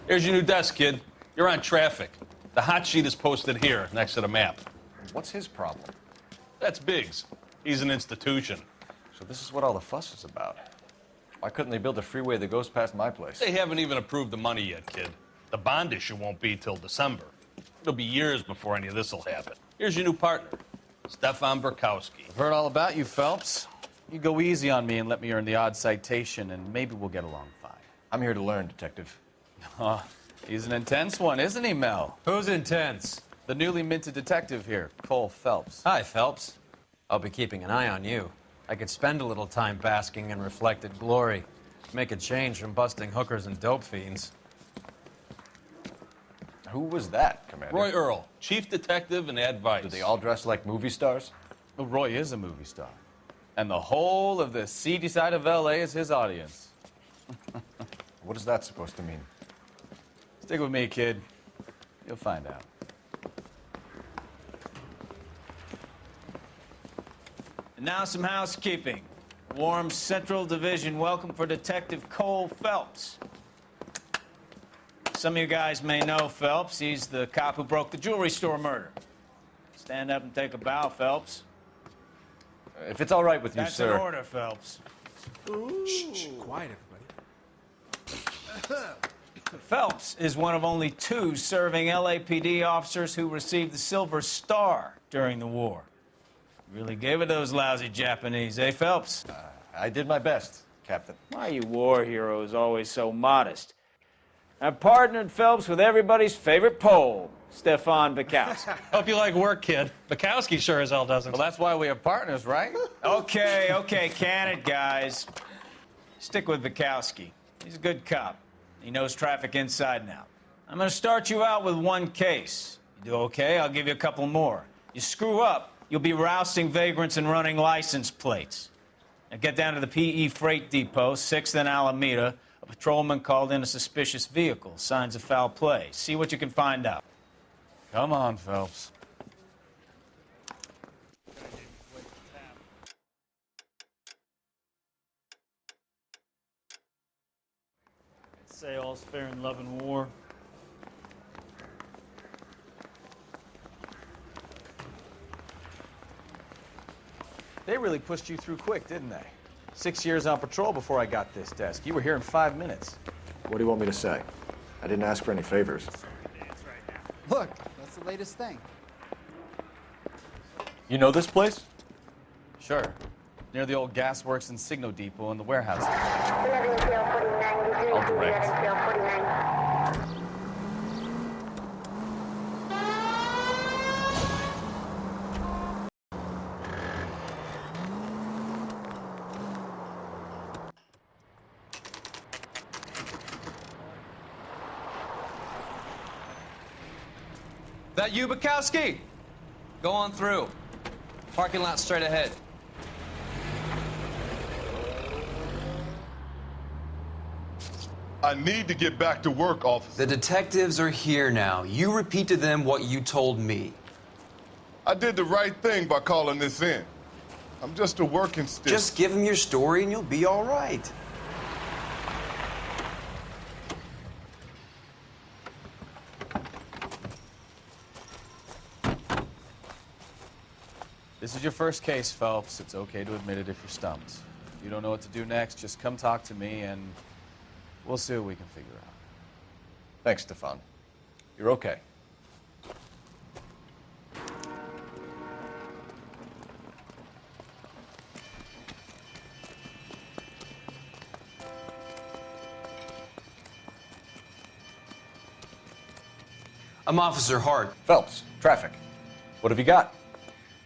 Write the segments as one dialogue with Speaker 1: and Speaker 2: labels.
Speaker 1: Here's your new desk, kid. You're on traffic. The hot sheet is posted here, next to the map.
Speaker 2: What's his problem?
Speaker 1: That's Biggs. He's an institution.
Speaker 2: So this is what all the fuss is about. Why couldn't they build a freeway that goes past my place?
Speaker 1: They haven't even approved the money yet, kid. The bond issue won't be till December. It'll be years before any of this will happen. Here's your new partner, Stefan Burkowski.
Speaker 3: I've heard all about you, Phelps. You go easy on me and let me earn the odd citation, and maybe we'll get along fine.
Speaker 2: I'm here to learn, Detective.
Speaker 3: He's an intense one, isn't he, Mel?
Speaker 4: Who's intense?
Speaker 3: The newly minted detective here, Cole Phelps.
Speaker 4: Hi, Phelps. I'll be keeping an eye on you. I could spend a little time basking in reflected glory. Make a change from busting hookers and dope fiends.
Speaker 2: Who was that, Commander?
Speaker 1: Roy Earl, chief detective and advice.
Speaker 2: Do they all dress like movie stars?
Speaker 3: Well, Roy is a movie star. And the whole of the seedy side of L.A. is his audience.
Speaker 2: What is that supposed to mean?
Speaker 3: Stick with me, kid. You'll find out.
Speaker 5: And now some housekeeping. Warm Central Division welcome for Detective Cole Phelps. Some of you guys may know Phelps. He's the cop who broke the jewelry store murder. Stand up and take a bow, Phelps.
Speaker 2: If it's all right with you,
Speaker 5: That's
Speaker 2: sir.
Speaker 5: an order, Phelps.
Speaker 6: Shh, quiet, everybody.
Speaker 5: Phelps is one of only 2 serving LAPD officers who received the Silver Star during the war. Really gave it those lousy Japanese, eh, Phelps?
Speaker 2: I did my best, Captain.
Speaker 5: Why are you war heroes always so modest? I've partnered Phelps with everybody's favorite Pole, Stefan Burkowski.
Speaker 7: Hope you like work, kid. Bukowski sure as hell doesn't.
Speaker 3: Well, that's why we have partners, right?
Speaker 5: Okay, can it, guys. Stick with Burkowski. He's a good cop. He knows traffic inside and out. I'm going to start you out with 1 case. You do okay, I'll give you a couple more. You screw up, you'll be rousting vagrants and running license plates. Now get down to the P.E. Freight Depot, 6th and Alameda. A patrolman called in a suspicious vehicle. Signs of foul play. See what you can find out.
Speaker 3: Come on, Phelps.
Speaker 7: Say all's fair in love and war.
Speaker 3: They really pushed you through quick, didn't they? 6 years on patrol before I got this desk. You were here in 5 minutes.
Speaker 2: What do you want me to say? I didn't ask for any favors.
Speaker 6: Look, that's the latest thing.
Speaker 2: You know this place?
Speaker 3: Sure. Near the old gas works and Signo Depot and the warehouse. I'll direct.
Speaker 4: That you, Bukowski? Go on through. Parking lot straight ahead.
Speaker 8: I need to get back to work, officer.
Speaker 9: The detectives are here now. You repeat to them what you told me.
Speaker 8: I did the right thing by calling this in. I'm just a working stiff.
Speaker 9: Just give them your story and you'll be all right.
Speaker 3: This is your first case, Phelps. It's okay to admit it if you're stumped. If you don't know what to do next, just come talk to me and we'll see what we can figure out.
Speaker 2: Thanks, Stefan. You're okay.
Speaker 9: I'm Officer Hart.
Speaker 2: Phelps, traffic. What have you got?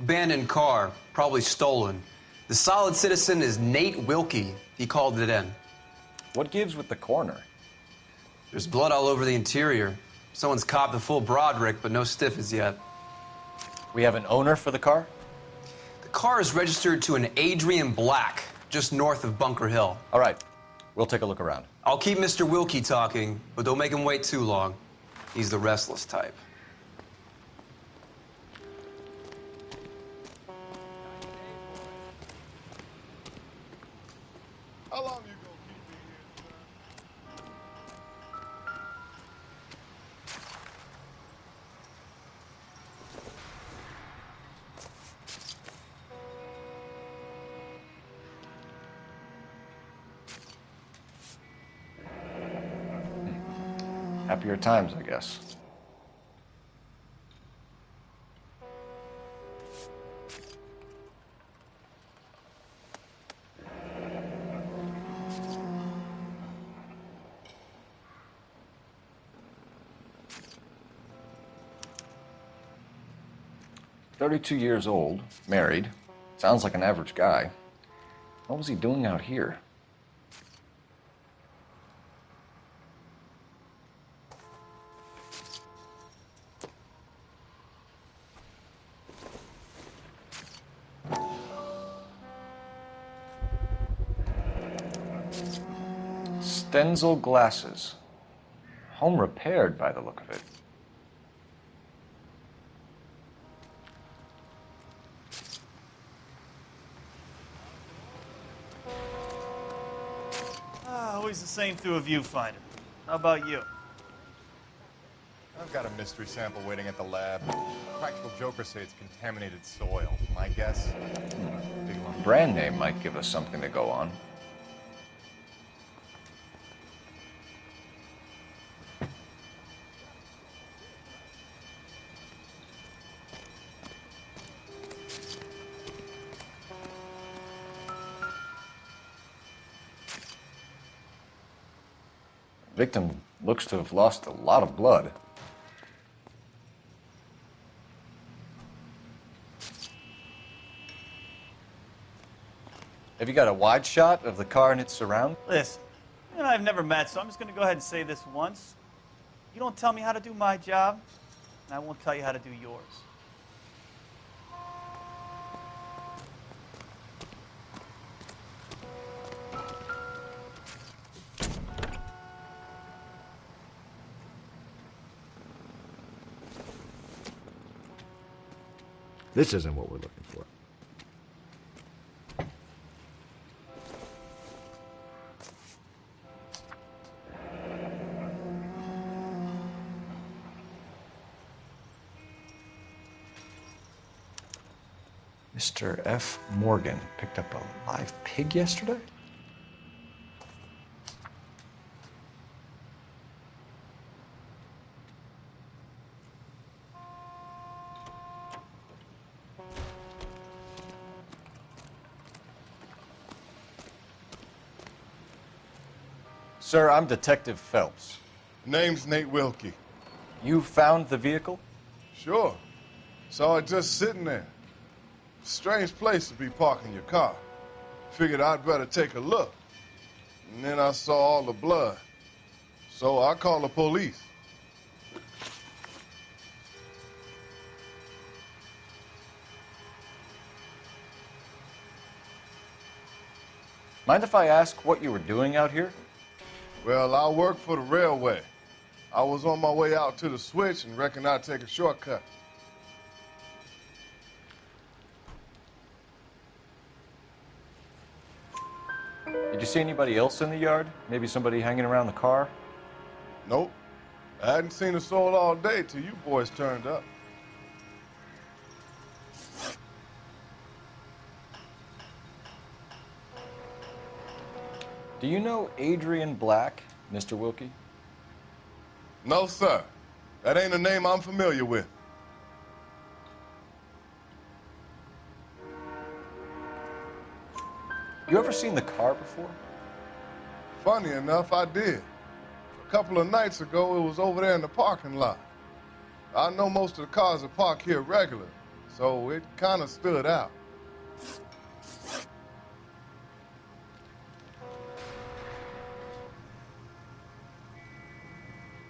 Speaker 9: Abandoned car, probably stolen. The solid citizen is Nate Wilkie. He called it in.
Speaker 2: What gives with the coroner?
Speaker 9: There's blood all over the interior. Someone's copped the full Broderick, but no stiff as yet.
Speaker 2: We have an owner for the car?
Speaker 9: The car is registered to an Adrian Black, just north of Bunker Hill.
Speaker 2: All right, we'll take a look around.
Speaker 9: I'll keep Mr. Wilkie talking, but don't make him wait too long. He's the restless type.
Speaker 8: How long you gonna keep me here,
Speaker 2: Happier times, I guess. "32 years old, married. Sounds like an average guy. What was he doing out here?" Stenzel glasses. Home repaired by the look of it.
Speaker 7: Always the same through a viewfinder. How about you?
Speaker 10: I've got a mystery sample waiting at the lab. Practical jokers say it's contaminated soil. My guess? Big lump.
Speaker 2: Brand name might give us something to go on. Victim looks to have lost a lot of blood. Have you got a wide shot of the car and its surroundings?
Speaker 7: Listen, you and I have never met, so I'm just going to go ahead and say this once. You don't tell me how to do my job, and I won't tell you how to do yours.
Speaker 11: This isn't what we're looking for.
Speaker 2: Mr. F. Morgan picked up a live pig yesterday? Sir, I'm Detective Phelps.
Speaker 8: Name's Nate Wilkie.
Speaker 2: You found the vehicle?
Speaker 8: Sure. Saw it just sitting there. Strange place to be parking your car. Figured I'd better take a look. And then I saw all the blood. So I called the police.
Speaker 2: Mind if I ask what you were doing out here?
Speaker 8: Well, I work for the railway. I was on my way out to the switch and reckoned I'd take a shortcut.
Speaker 2: Did you see anybody else in the yard? Maybe somebody hanging around the car?
Speaker 8: Nope. I hadn't seen a soul all day till you boys turned up.
Speaker 2: Do you know Adrian Black, Mr. Wilkie?
Speaker 8: No, sir. That ain't a name I'm familiar with.
Speaker 2: You ever seen the car before?
Speaker 8: Funny enough, I did. A couple of nights ago, it was over there in the parking lot. I know most of the cars are parked here regular, so it kind of stood out.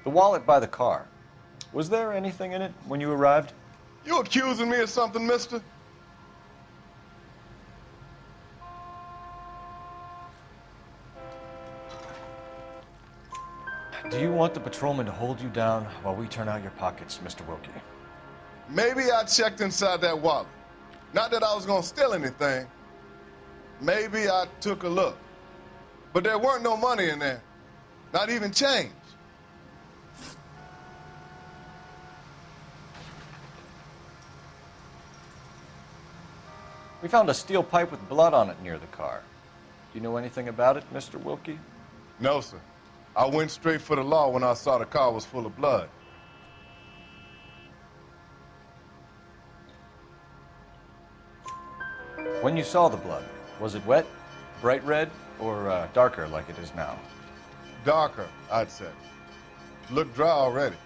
Speaker 2: The wallet by the car. Was there anything in it when you arrived?
Speaker 8: You accusing me of something, mister?
Speaker 2: Do you want the patrolman to hold you down while we turn out your pockets, Mr. Wilkie?
Speaker 8: Maybe I checked inside that wallet. Not that I was gonna steal anything. Maybe I took a look. But there weren't no money in there. Not even change.
Speaker 2: We found a steel pipe with blood on it near the car. Do you know anything about it, Mr. Wilkie?
Speaker 8: No, sir. I went straight for the law when I saw the car was full of blood.
Speaker 2: When you saw the blood, was it wet, bright red, or darker like it is now?
Speaker 8: Darker, I'd say. Looked dry already.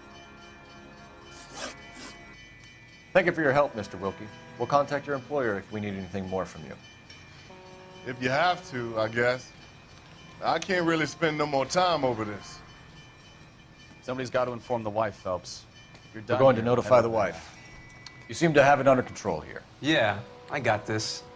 Speaker 2: Thank you for your help, Mr. Wilkie. We'll contact your employer if we need anything more from you.
Speaker 8: If you have to, I guess. I can't really spend no more time over this.
Speaker 3: Somebody's got to inform the wife, Phelps. If you're done
Speaker 2: We're going to
Speaker 3: here,
Speaker 2: notify
Speaker 3: head
Speaker 2: the
Speaker 3: over
Speaker 2: wife. You seem to have it under control here.
Speaker 9: Yeah, I got this.
Speaker 2: there.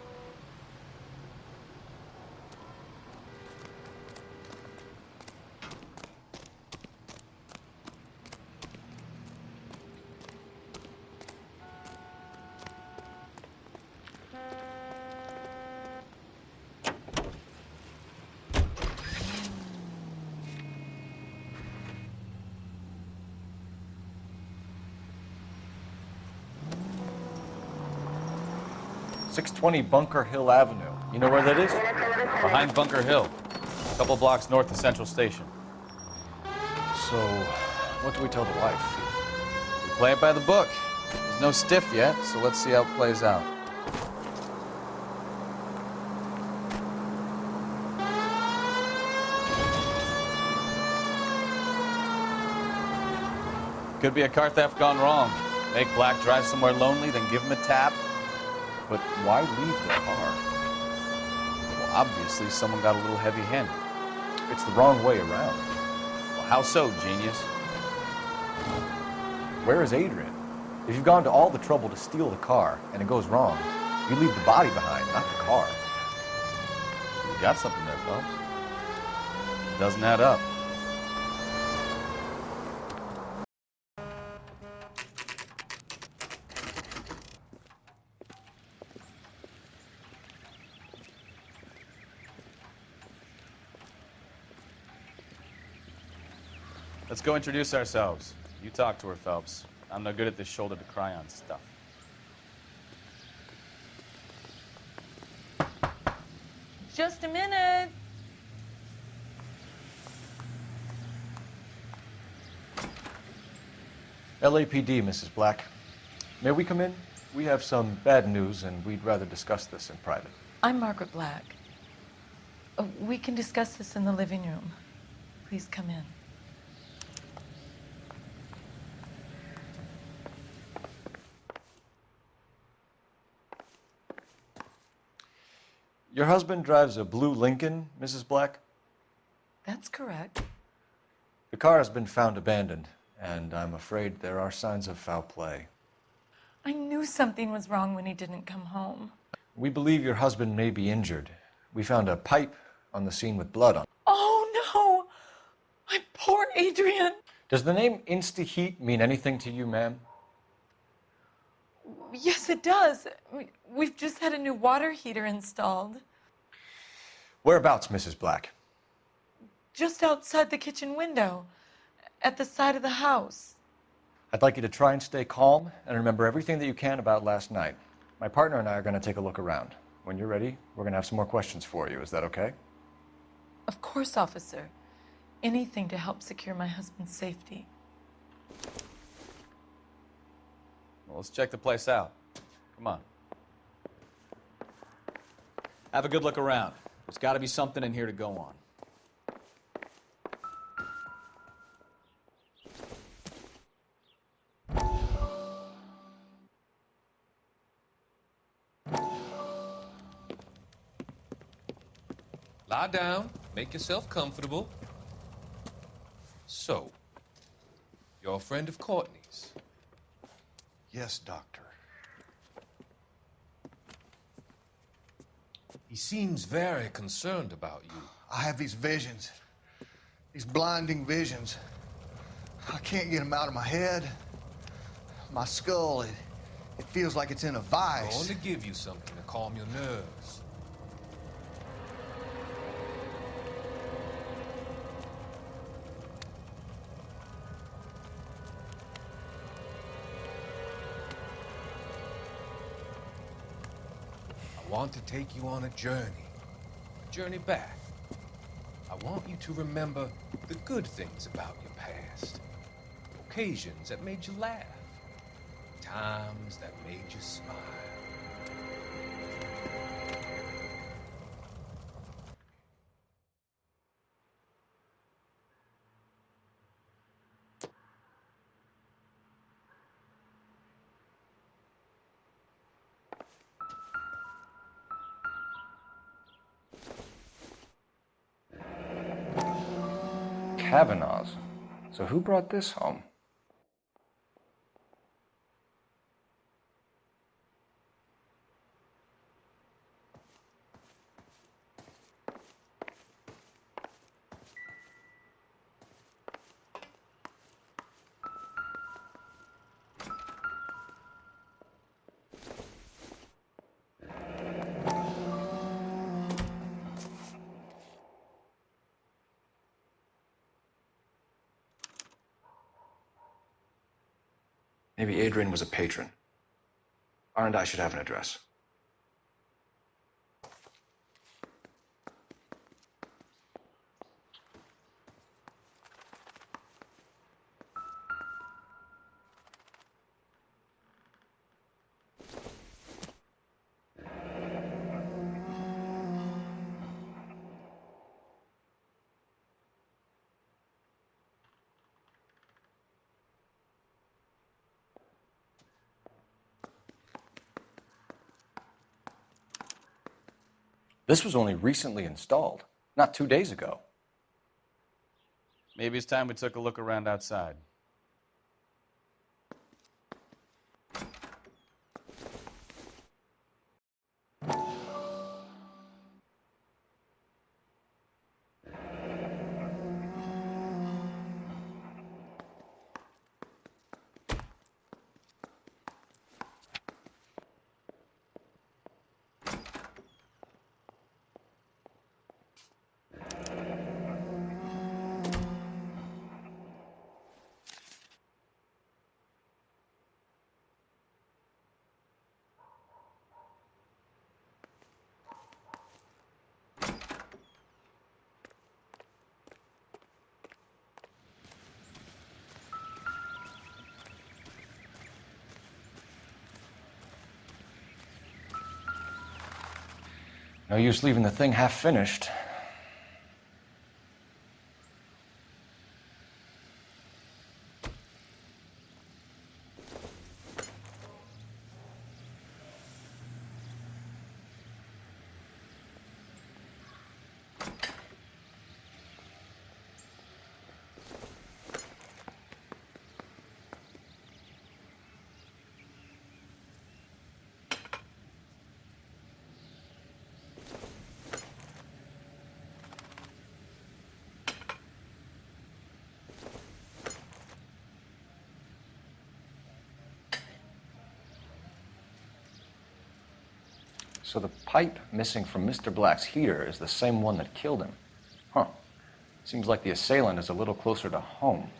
Speaker 2: 620 Bunker Hill Avenue. You know where that is?
Speaker 3: Behind Bunker Hill, a couple blocks north of Central Station.
Speaker 2: So, what do we tell the wife?
Speaker 3: We play it by the book. There's no stiff yet, so let's see how it plays out. Could be a car theft gone wrong. Make Black drive somewhere lonely, then give him a tap.
Speaker 2: But why leave the car?
Speaker 3: Well, obviously, someone got a little heavy-handed.
Speaker 2: It's the wrong way around.
Speaker 3: Well, how so, genius?
Speaker 2: Where is Adrian? If you've gone to all the trouble to steal the car and it goes wrong, you leave the body behind, not the car.
Speaker 3: You got something there, Phelps. It doesn't add up. Let's go introduce ourselves. You talk to her, Phelps. I'm no good at this shoulder to cry on stuff.
Speaker 12: Just a minute.
Speaker 2: LAPD, Mrs. Black. May we come in? We have some bad news and we'd rather discuss this in private.
Speaker 12: I'm Margaret Black. We can discuss this in the living room. Please come in.
Speaker 2: Your husband drives a blue Lincoln, Mrs. Black?
Speaker 12: That's correct.
Speaker 2: The car has been found abandoned, and I'm afraid there are signs of foul play.
Speaker 12: I knew something was wrong when he didn't come home.
Speaker 2: We believe your husband may be injured. We found a pipe on the scene with blood on it.
Speaker 12: Oh, no! My poor Adrian!
Speaker 2: Does the name Insta-Heat mean anything to you, ma'am?
Speaker 12: Yes, it does. We've just had a new water heater installed.
Speaker 2: Whereabouts, Mrs. Black?
Speaker 12: Just outside the kitchen window, at the side of the house.
Speaker 2: I'd like you to try and stay calm and remember everything that you can about last night. My partner and I are going to take a look around. When you're ready, we're going to have some more questions for you. Is that okay?
Speaker 12: Of course, officer. Anything to help secure my husband's safety.
Speaker 3: Well, let's check the place out. Come on. Have a good look around. There's got to be something in here to go on.
Speaker 13: Lie down, make yourself comfortable. So, you're a friend of Courtney's?
Speaker 14: Yes, Doctor.
Speaker 13: He seems very concerned about you.
Speaker 14: I have these visions, these blinding visions. I can't get them out of my head. My skull, it feels like it's in a
Speaker 13: I'm
Speaker 14: vice.
Speaker 13: going to give you something to calm your nerves. I want to take you on a journey back. I I want you to remember the good things about your past. Occasions that made you laugh. Times that made you smile.
Speaker 2: Kavanaugh's. So who brought this home? Maybe Adrian was a patron. R&I should have an address. This was only recently installed, not 2 days ago.
Speaker 3: Maybe it's time we took a look around outside.
Speaker 2: No use leaving the thing half finished. So the pipe missing from Mr. Black's heater is the same one that killed him. Huh. Seems like the assailant is a little closer to home.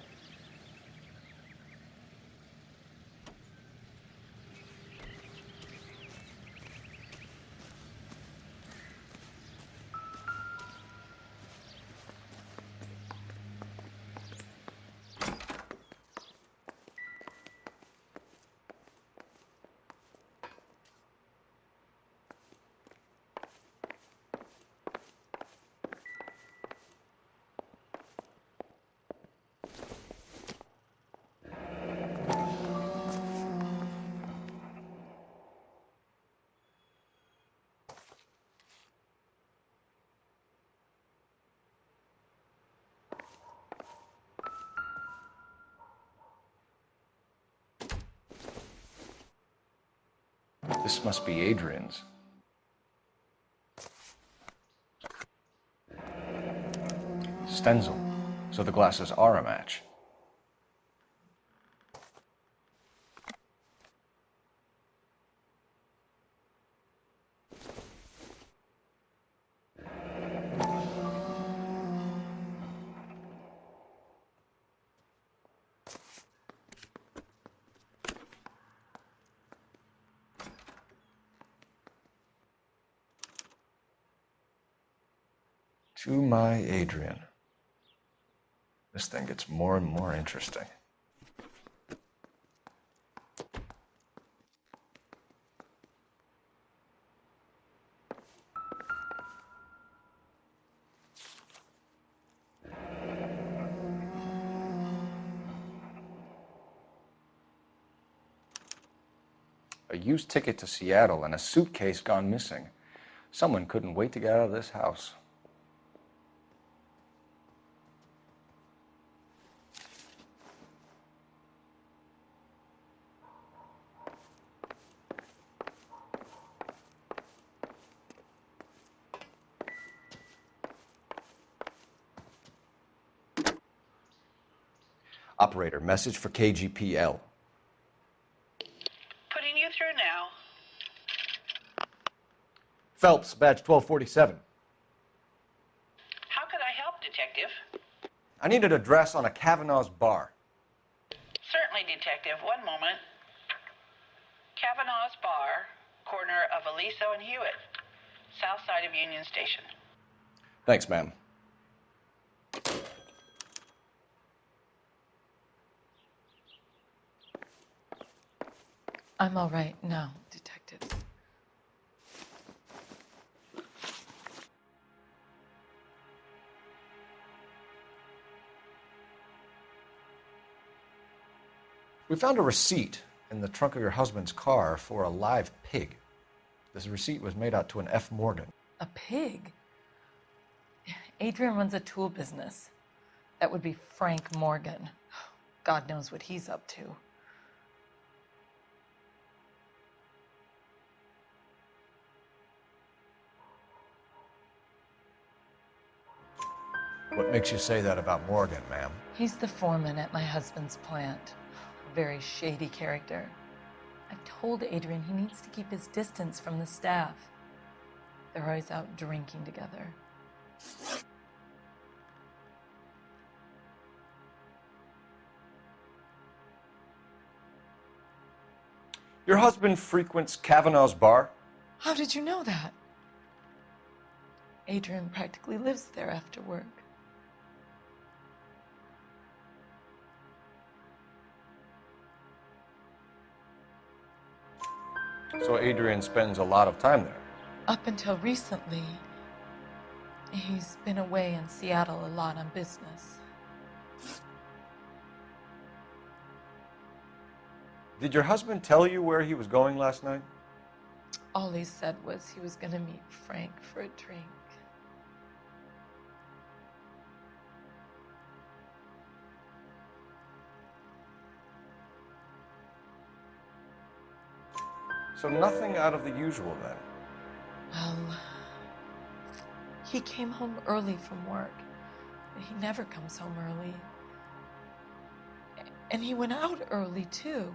Speaker 2: This must be Adrian's. Stenzel. So the glasses are a match. To my Adrian. This thing gets more and more interesting. A used ticket to Seattle and a suitcase gone missing. Someone couldn't wait to get out of this house. Operator, message for KGPL.
Speaker 15: Putting you through now.
Speaker 2: Phelps, badge 1247.
Speaker 15: How could I help, Detective?
Speaker 2: I need an address on a Kavanaugh's bar.
Speaker 15: Certainly, Detective. One moment. Kavanaugh's Bar, corner of Aliso and Hewitt, south side of Union Station.
Speaker 2: Thanks, ma'am.
Speaker 12: I'm all right now, detectives.
Speaker 2: We found a receipt in the trunk of your husband's car for a live pig. This receipt was made out to an F. Morgan.
Speaker 12: A pig? Adrian runs a tool business. That would be Frank Morgan. God knows what he's up to.
Speaker 2: What makes you say that about Morgan, ma'am?
Speaker 12: He's the foreman at my husband's plant. A very shady character. I've told Adrian he needs to keep his distance from the staff. They're always out drinking together.
Speaker 2: Your husband frequents Kavanaugh's bar?
Speaker 12: How did you know that? Adrian practically lives there after work.
Speaker 2: So Adrian spends a lot of time there.
Speaker 12: Up until recently, he's been away in Seattle a lot on business.
Speaker 2: Did your husband tell you where he was going last night?
Speaker 12: All he said was he was going to meet Frank for a drink.
Speaker 2: So nothing out of the usual then?
Speaker 12: Well, he came home early from work. He never comes home early. And he went out early, too.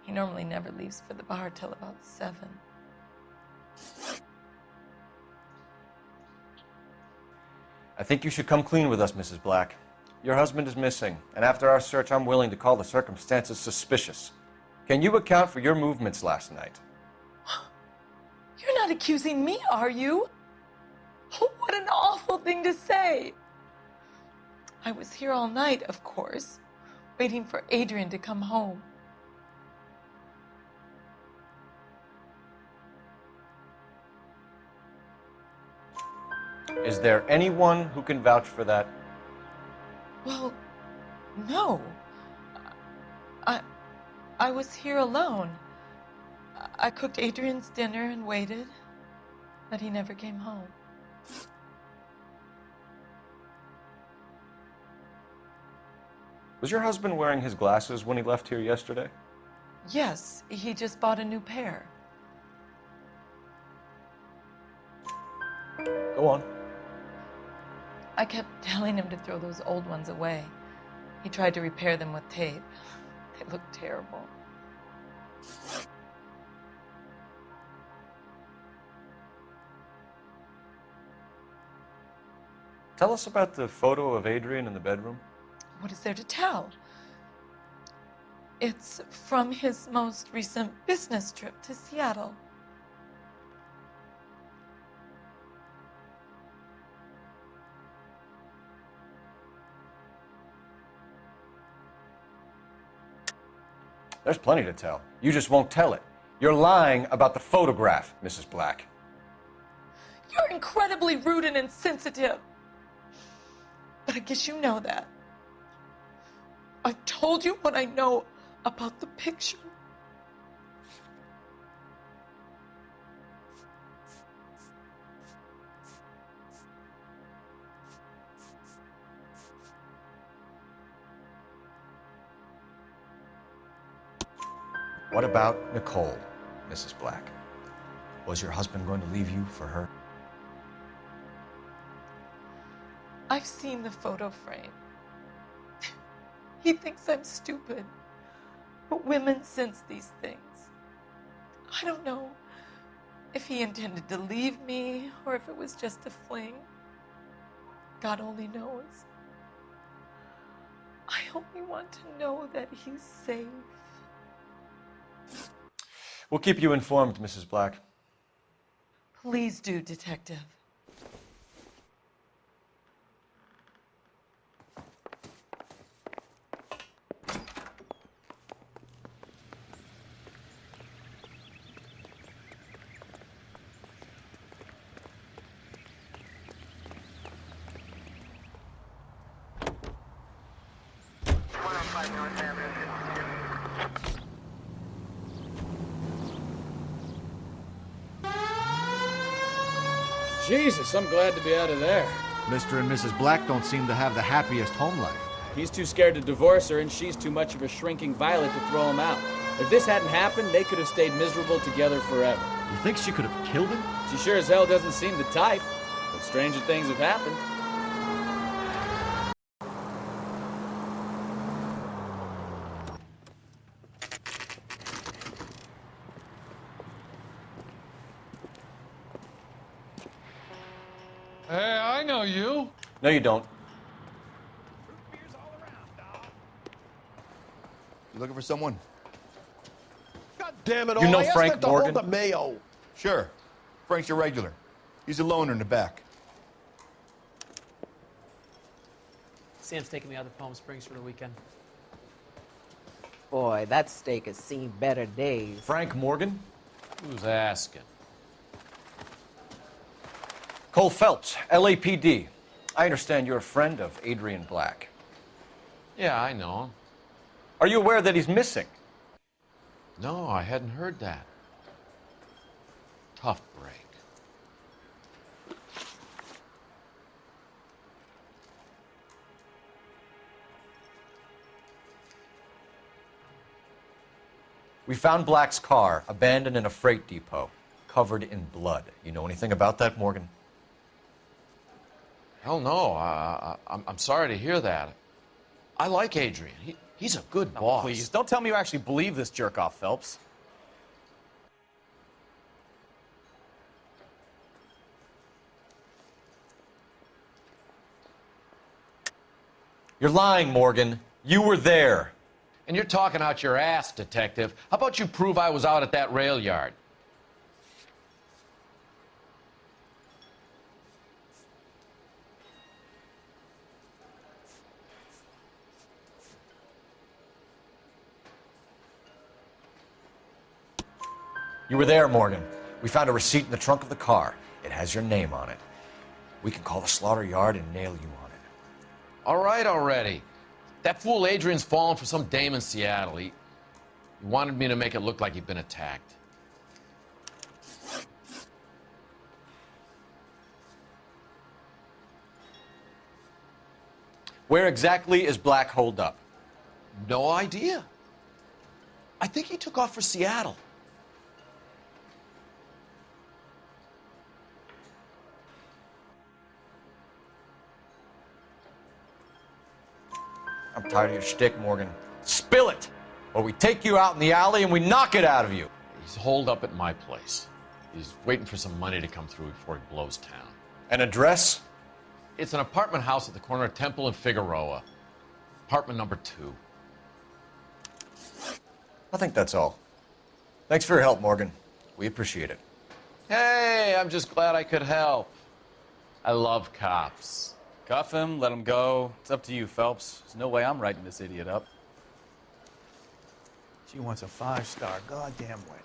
Speaker 12: He normally never leaves for the bar till about 7.
Speaker 2: I think you should come clean with us, Mrs. Black. Your husband is missing, and after our search, I'm willing to call the circumstances suspicious. Can you account for your movements last night?
Speaker 12: You're not accusing me, are you? What an awful thing to say. I was here all night, of course, waiting for Adrian to come home.
Speaker 2: Is there anyone who can vouch for that?
Speaker 12: Well, no. I was here alone. I cooked Adrian's dinner and waited, but he never came home.
Speaker 2: Was your husband wearing his glasses when he left here yesterday?
Speaker 12: Yes, he just bought a new pair.
Speaker 2: Go on.
Speaker 12: I kept telling him to throw those old ones away. He tried to repair them with tape. They looked terrible.
Speaker 2: Tell us about the photo of Adrian in the bedroom.
Speaker 12: What is there to tell? It's from his most recent business trip to Seattle.
Speaker 2: There's plenty to tell. You just won't tell it. You're lying about the photograph, Mrs. Black.
Speaker 12: You're incredibly rude and insensitive. But I guess you know that. I've told you what I know about the picture.
Speaker 2: What about Nicole, Mrs. Black? Was your husband going to leave you for her?
Speaker 12: I've seen the photo frame. He thinks I'm stupid. But women sense these things. I don't know if he intended to leave me or if it was just a fling. God only knows. I only want to know that he's safe.
Speaker 2: We'll keep you informed, Mrs. Black.
Speaker 12: Please do, Detective.
Speaker 16: Jesus, I'm glad to be out of there.
Speaker 11: Mr. and Mrs. Black don't seem to have the happiest home life.
Speaker 16: He's too scared to divorce her, and she's too much of a shrinking violet to throw him out. If this hadn't happened, they could have stayed miserable together forever.
Speaker 11: You think she could have killed him?
Speaker 16: She sure as hell doesn't seem the type, but stranger things have happened.
Speaker 17: Hey, I know you.
Speaker 2: No, you don't.
Speaker 18: You looking for someone?
Speaker 17: God damn it
Speaker 2: You
Speaker 17: all.
Speaker 2: know
Speaker 17: I asked
Speaker 2: Frank
Speaker 17: that to
Speaker 2: Morgan?
Speaker 17: hold the mayo.
Speaker 18: Sure. Frank's your regular. He's a loner in the back.
Speaker 19: Sam's taking me out to Palm Springs for the weekend.
Speaker 20: Boy, that steak has seen better days.
Speaker 2: Frank Morgan?
Speaker 4: Who's asking?
Speaker 2: Cole Phelps, LAPD. I understand you're a friend of Adrian Black.
Speaker 4: Yeah, I know him.
Speaker 2: Are you aware that he's missing?
Speaker 4: No, I hadn't heard that. Tough break.
Speaker 2: We found Black's car abandoned in a freight depot, covered in blood. You know anything about that, Morgan?
Speaker 4: Hell no. I'm sorry to hear that. I like Adrian. He's a good boss.
Speaker 3: Please, don't tell me you actually believe this jerk-off, Phelps.
Speaker 2: You're lying, Morgan. You were there.
Speaker 4: And you're talking out your ass, detective. How about you prove I was out at that rail yard?
Speaker 2: You were there, Morgan. We found a receipt in the trunk of the car. It has your name on it. We can call the slaughter yard and nail you on it.
Speaker 4: All right already. That fool Adrian's fallen for some dame in Seattle. He wanted me to make it look like he'd been attacked.
Speaker 2: Where exactly is Black holed up?
Speaker 4: No idea. I think he took off for Seattle.
Speaker 2: I'm tired of your shtick, Morgan. Spill it, or we take you out in the alley and we knock it out of you.
Speaker 4: He's holed up at my place. He's waiting for some money to come through before he blows town.
Speaker 2: An address?
Speaker 4: It's an apartment house at the corner of Temple and Figueroa. Apartment number 2.
Speaker 2: I think that's all. Thanks for your help, Morgan. We appreciate it.
Speaker 4: Hey, I'm just glad I could help. I love cops.
Speaker 3: Cuff him, let him go. It's up to you, Phelps. There's no way I'm writing this idiot up.
Speaker 7: She wants a 5-star goddamn wedding.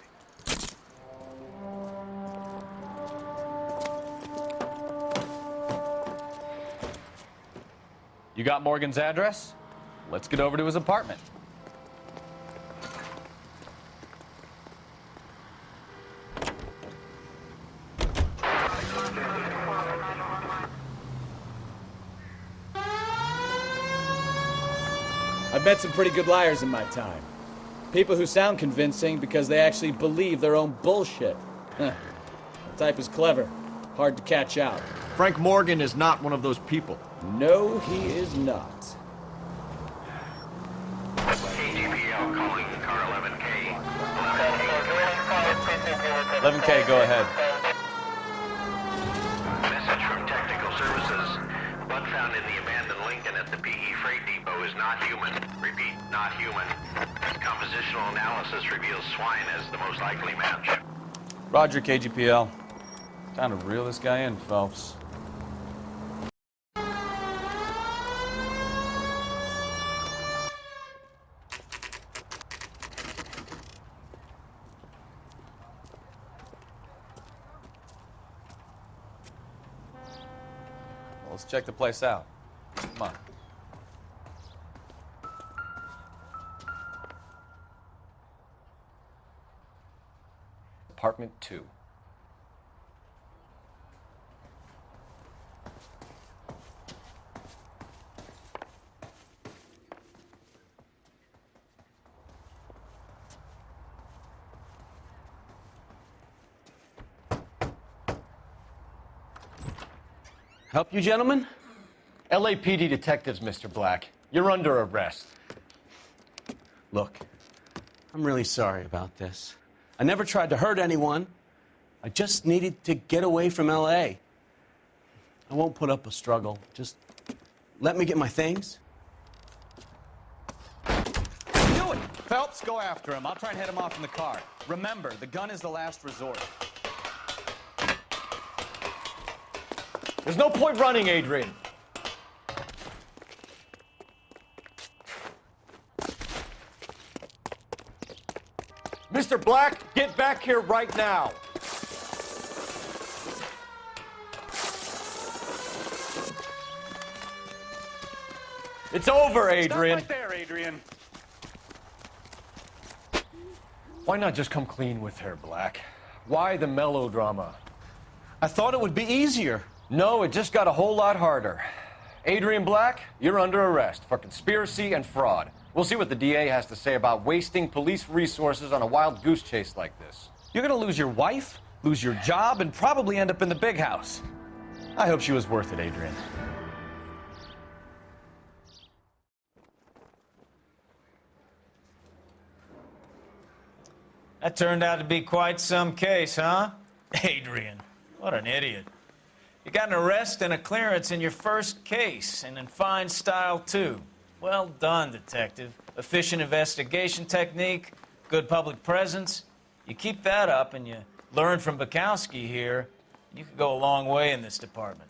Speaker 3: You got Morgan's address? Let's get over to his apartment.
Speaker 16: I've met some pretty good liars in my time. People who sound convincing because they actually believe their own bullshit. The type is clever, hard to catch out.
Speaker 11: Frank Morgan is not one of those people.
Speaker 16: No, he is not.
Speaker 21: KGPL calling car 11K.
Speaker 3: 11K, go ahead.
Speaker 21: Message from Technical Services. Blood found in the abandoned Lincoln at the P.E. Freight Depot is not human. Repeat, not human. Compositional analysis reveals swine as the most likely match.
Speaker 3: Roger, KGPL. Time to reel this guy in, Phelps. Well, let's check the place out. Come on.
Speaker 2: Apartment 2.
Speaker 4: Help you, gentlemen?
Speaker 2: LAPD detectives, Mr. Black. You're under arrest.
Speaker 4: Look, I'm really sorry about this. I never tried to hurt anyone. I just needed to get away from L.A. I won't put up a struggle. Just let me get my things.
Speaker 3: Do it! Phelps, go after him. I'll try and head him off in the car. Remember, the gun is the last resort.
Speaker 2: There's no point running, Adrian. Mr. Black, get back here right now. It's over, Adrian.
Speaker 3: Stop right there, Adrian.
Speaker 2: Why not just come clean with her, Black? Why the melodrama?
Speaker 4: I thought it would be easier.
Speaker 2: No, it just got a whole lot harder. Adrian Black, you're under arrest for conspiracy and fraud. We'll see what the DA has to say about wasting police resources on a wild goose chase like this.
Speaker 4: You're gonna lose your wife, lose your job, and probably end up in the big house.
Speaker 3: I hope she was worth it, Adrian.
Speaker 5: That turned out to be quite some case, huh? Adrian, what an idiot. You got an arrest and a clearance in your first case, and in fine style, too. Well done, detective. Efficient investigation technique, good public presence. You keep that up and you learn from Bukowski here, you could go a long way in this department.